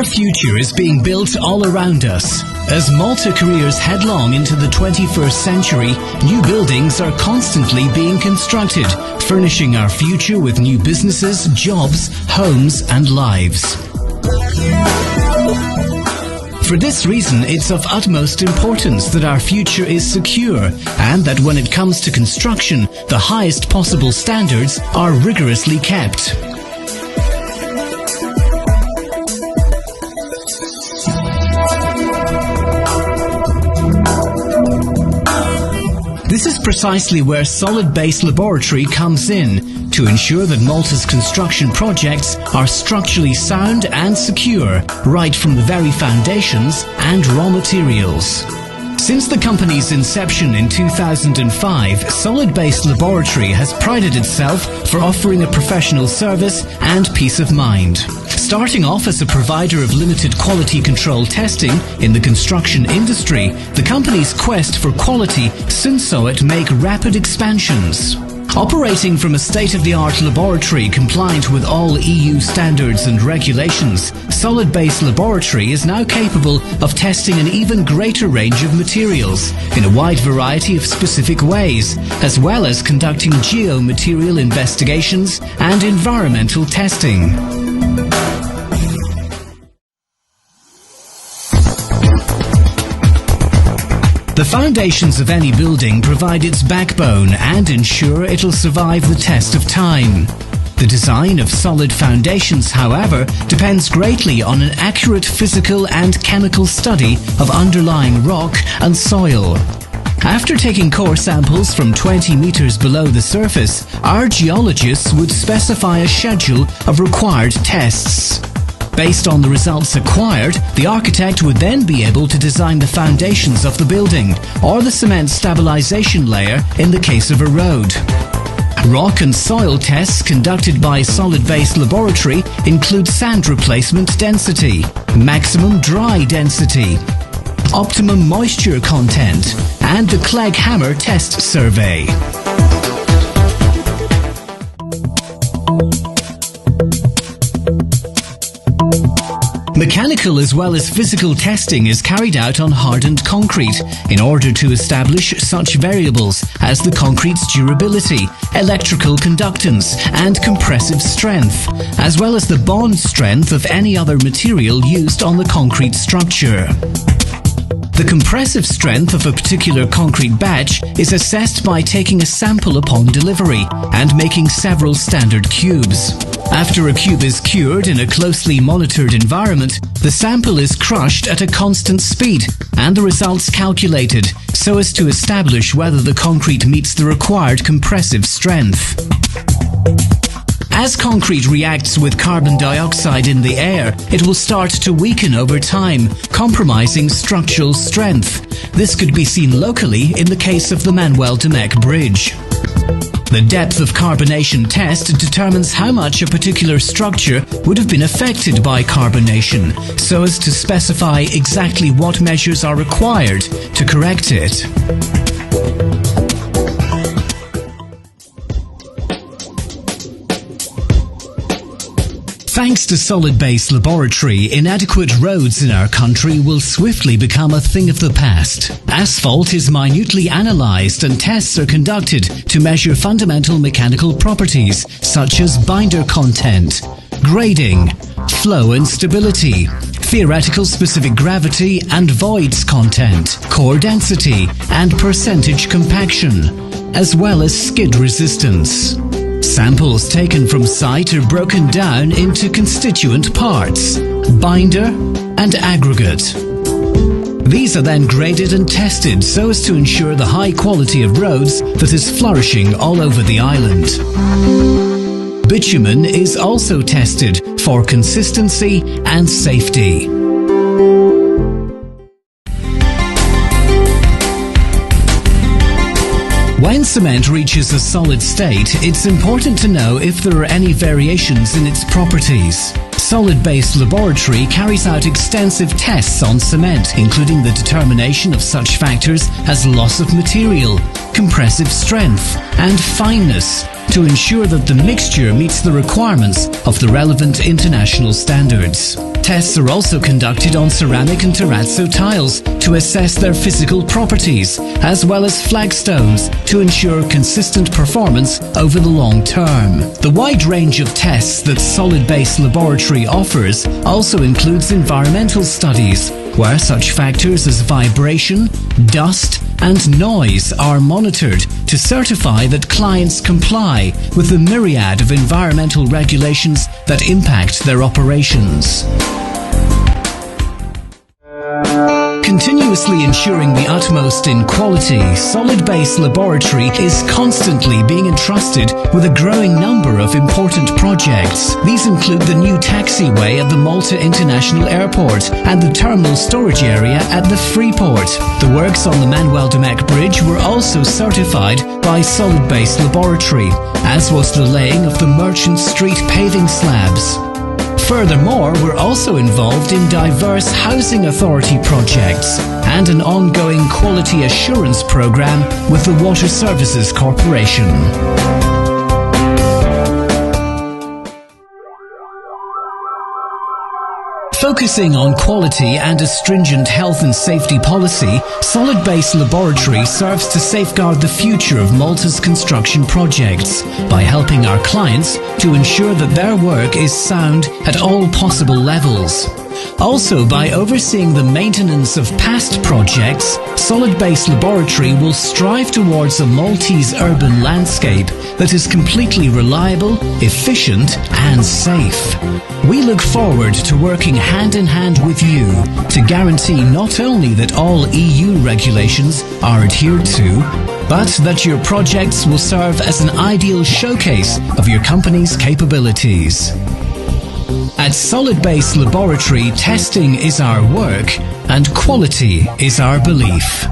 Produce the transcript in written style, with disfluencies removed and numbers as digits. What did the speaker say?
Our future is being built all around us. As Malta careers headlong into the 21st century, new buildings are constantly being constructed, furnishing our future with new businesses, jobs, homes and lives. For this reason, it's of utmost importance that our future is secure and that when it comes to construction, the highest possible standards are rigorously kept. This is precisely where Solidbase Laboratory comes in, to ensure that Malta's construction projects are structurally sound and secure, right from the very foundations and raw materials. Since the company's inception in 2005, Solidbase Laboratory has prided itself for offering a professional service and peace of mind. Starting off as a provider of limited quality control testing in the construction industry, the company's quest for quality soon saw it make rapid expansions. Operating from a state-of-the-art laboratory compliant with all EU standards and regulations, Solidbase Laboratory is now capable of testing an even greater range of materials in a wide variety of specific ways, as well as conducting geomaterial investigations and environmental testing. The foundations of any building provide its backbone and ensure it'll survive the test of time. The design of solid foundations, however, depends greatly on an accurate physical and chemical study of underlying rock and soil. After taking core samples from 20 meters below the surface, our geologists would specify a schedule of required tests. Based on the results acquired, the architect would then be able to design the foundations of the building, or the cement stabilization layer in the case of a road. Rock and soil tests conducted by Solidbase Laboratory include sand replacement density, maximum dry density, optimum moisture content, and the Clegg Hammer test survey. Mechanical as well as physical testing is carried out on hardened concrete in order to establish such variables as the concrete's durability, electrical conductance and compressive strength, as well as the bond strength of any other material used on the concrete structure. The compressive strength of a particular concrete batch is assessed by taking a sample upon delivery and making several standard cubes. After a cube is cured in a closely monitored environment, the sample is crushed at a constant speed and the results calculated so as to establish whether the concrete meets the required compressive strength. As concrete reacts with carbon dioxide in the air, it will start to weaken over time, compromising structural strength. This could be seen locally in the case of the Manuel Domecq Bridge. The depth of carbonation test determines how much a particular structure would have been affected by carbonation, so as to specify exactly what measures are required to correct it. Thanks to Solidbase Laboratory, inadequate roads in our country will swiftly become a thing of the past. Asphalt is minutely analysed and tests are conducted to measure fundamental mechanical properties such as binder content, grading, flow and stability, theoretical specific gravity and voids content, core density and percentage compaction, as well as skid resistance. Samples taken from site are broken down into constituent parts, binder and aggregate. These are then graded and tested so as to ensure the high quality of roads that is flourishing all over the island. Bitumen is also tested for consistency and safety. When cement reaches a solid state, it's important to know if there are any variations in its properties. Solidbase Laboratory carries out extensive tests on cement, including the determination of such factors as loss of material, compressive strength, and fineness, to ensure that the mixture meets the requirements of the relevant international standards. Tests are also conducted on ceramic and terrazzo tiles to assess their physical properties, as well as flagstones to ensure consistent performance over the long term. The wide range of tests that Solidbase Laboratory offers also includes environmental studies, where such factors as vibration, dust, and noise are monitored to certify that clients comply with the myriad of environmental regulations that impact their operations. Continuously ensuring the utmost in quality, Solidbase Laboratory is constantly being entrusted with a growing number of important projects. These include the new taxiway at the Malta International Airport and the terminal storage area at the Freeport. The works on the Manuel Domecq Bridge were also certified by Solidbase Laboratory, as was the laying of the Merchant Street paving slabs. Furthermore, we're also involved in diverse housing authority projects and an ongoing quality assurance program with the Water Services Corporation. Focusing on quality and a stringent health and safety policy, Solidbase Laboratory serves to safeguard the future of Malta's construction projects by helping our clients to ensure that their work is sound at all possible levels. Also, by overseeing the maintenance of past projects, Solidbase Laboratory will strive towards a Maltese urban landscape that is completely reliable, efficient, and safe. We look forward to working hand in hand with you to guarantee not only that all EU regulations are adhered to, but that your projects will serve as an ideal showcase of your company's capabilities. At Solidbase Laboratory, testing is our work and quality is our belief.